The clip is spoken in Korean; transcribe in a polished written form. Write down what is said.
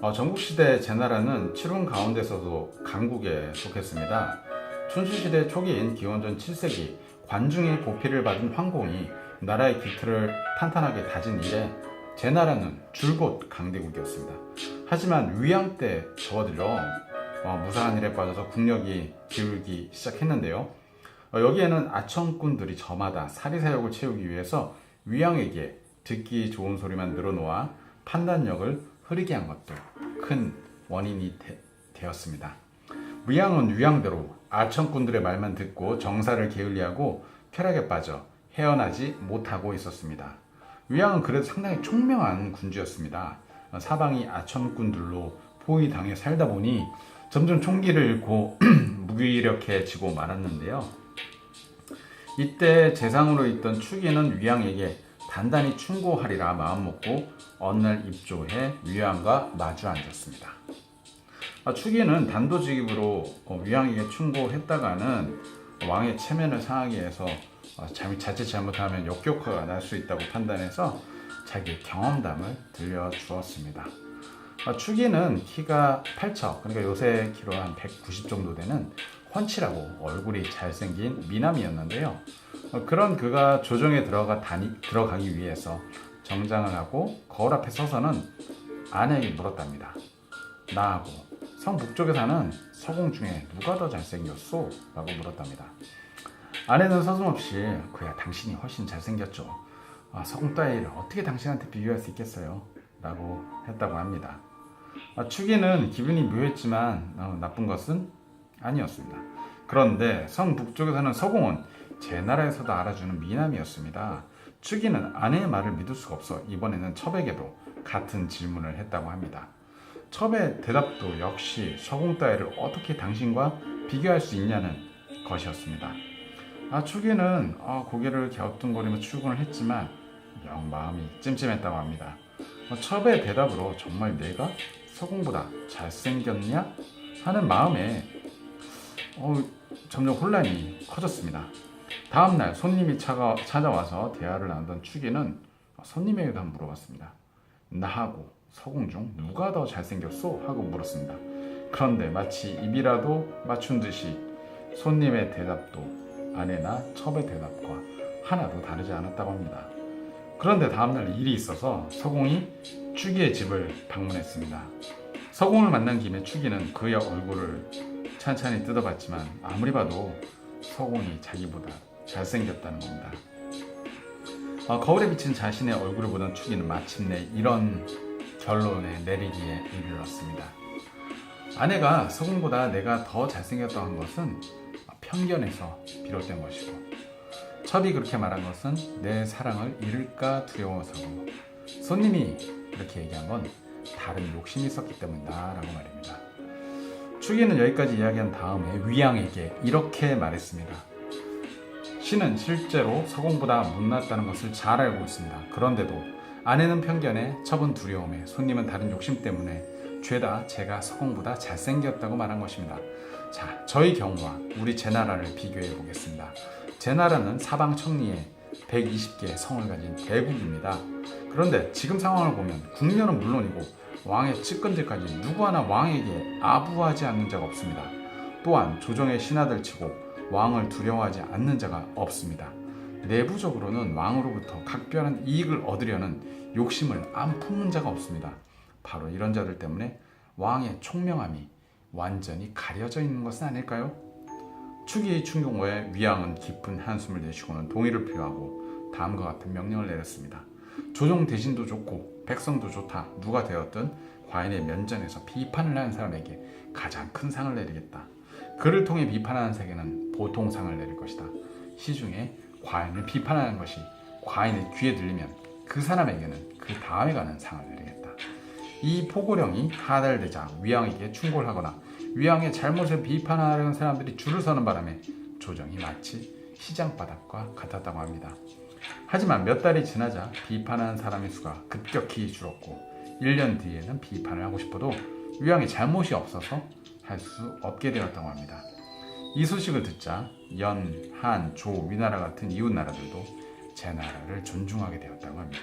전국시대 제나라는 칠훈 가운데서도 강국에 속했습니다. 춘추시대 초기인 기원전 7세기 관중의 보필을 받은 황공이 나라의 기틀을 탄탄하게 다진 이래 제나라는 줄곧 강대국이었습니다. 하지만 위양 때 접어들어 무사한 일에 빠져서 국력이 기울기 시작했는데요. 여기에는 아청꾼들이 저마다 사리사욕을 채우기 위해서 위양에게 듣기 좋은 소리만 늘어놓아 판단력을 흐리게 한 것도 큰 원인이 되었습니다. 위양은 위양대로 아청꾼들의 말만 듣고 정사를 게을리하고 쾌락에 빠져 헤어나지 못하고 있었습니다. 위양은 그래도 상당히 총명한 군주였습니다. 사방이 아청꾼들로 포위당해 살다 보니 점점 총기를 잃고 무기력해지고 말았는데요. 이때 재상으로 있던 추기는 위양에게 단단히 충고하리라 마음먹고 어느 날 입조해 위양과 마주 앉았습니다. 추기는 단도직입으로 위양에게 충고했다가는 왕의 체면을 상하게 해서 자칫 잘못하면 역효과가 날 수 있다고 판단해서 자기의 경험담을 들려주었습니다. 추기는 키가 8척, 그러니까 요새 키로 한 190 정도 되는 훤칠하고 얼굴이 잘생긴 미남이었는데요. 그런 그가 조정에 들어가기 위해서 정장을 하고 거울 앞에 서서는 아내에게 물었답니다. 나하고 성 북쪽에 사는 서공 중에 누가 더 잘생겼소? 라고 물었답니다. 아내는 서슴없이 그야 당신이 훨씬 잘생겼죠. 서공 따위를 어떻게 당신한테 비교할 수 있겠어요? 라고 했다고 합니다. 추기는 기분이 묘했지만 나쁜 것은 아니었습니다. 그런데 성 북쪽에 사는 서공은 제 나라에서도 알아주는 미남이었습니다. 추기는 아내의 말을 믿을 수가 없어 이번에는 첩에게도 같은 질문을 했다고 합니다. 첩의 대답도 역시 서공 따위를 어떻게 당신과 비교할 수 있냐는 것이었습니다. 추기는 고개를 갸우뚱거리며 출근을 했지만 영 마음이 찜찜했다고 합니다. 첩의 대답으로 정말 내가 서공보다 잘생겼냐? 하는 마음에 점점 혼란이 커졌습니다. 다음날 손님이 찾아와서 대화를 나누던 추기는 손님에게도 한번 물어봤습니다. 나하고 서공 중 누가 더 잘생겼소? 하고 물었습니다. 그런데 마치 입이라도 맞춘 듯이 손님의 대답도 아내나 첩의 대답과 하나도 다르지 않았다고 합니다. 그런데 다음날 일이 있어서 서공이 추기의 집을 방문했습니다. 서공을 만난 김에 추기는 그의 얼굴을 찬찬히 뜯어봤지만 아무리 봐도 서공이 자기보다 잘생겼다는 겁니다. 거울에 비친 자신의 얼굴을 보던 추기는 마침내 이런 결론에 내리기에 이르렀습니다. 아내가 서공보다 내가 더 잘생겼다는 것은 편견에서 비롯된 것이고 첩이 그렇게 말한 것은 내 사랑을 잃을까 두려워서고 손님이 그렇게 얘기한 건 다른 욕심이 있었기 때문이다 라고 말입니다. 추기는 여기까지 이야기한 다음에 위양에게 이렇게 말했습니다. 신은 실제로 서공보다 못났다는 것을 잘 알고 있습니다. 그런데도 아내는 편견에, 첩은 두려움에, 손님은 다른 욕심 때문에 죄다 제가 서공보다 잘생겼다고 말한 것입니다. 자, 저희 경우와 우리 제나라를 비교해 보겠습니다. 제나라는 사방 청리에 120개의 성을 가진 대국입니다. 그런데 지금 상황을 보면 궁녀는 물론이고 왕의 측근들까지 누구 하나 왕에게 아부하지 않는 자가 없습니다. 또한 조정의 신하들 치고 왕을 두려워하지 않는 자가 없습니다. 내부적으로는 왕으로부터 각별한 이익을 얻으려는 욕심을 안 품는 자가 없습니다. 바로 이런 자들 때문에 왕의 총명함이 완전히 가려져 있는 것은 아닐까요? 추기의 충고에 위양은 깊은 한숨을 내쉬고는 동의를 표하고 다음과 같은 명령을 내렸습니다. 조정 대신도 좋고 백성도 좋다. 누가 되었든 과인의 면전에서 비판을 하는 사람에게 가장 큰 상을 내리겠다. 그를 통해 비판하는 세계는 보통 상을 내릴 것이다. 시중에 과인을 비판하는 것이 과인의 귀에 들리면 그 사람에게는 그 다음에 가는 상을 내리겠다. 이 포고령이 하달되자 위양에게 충고를 하거나 위양의 잘못을 비판하려는 사람들이 줄을 서는 바람에 조정이 마치 시장바닥과 같았다고 합니다. 하지만 몇 달이 지나자 비판하는 사람의 수가 급격히 줄었고 1년 뒤에는 비판을 하고 싶어도 위양의 잘못이 없어서 할 수 없게 되었다고 합니다. 이 소식을 듣자 연, 한, 조, 위나라 같은 이웃나라들도 제나라를 존중하게 되었다고 합니다.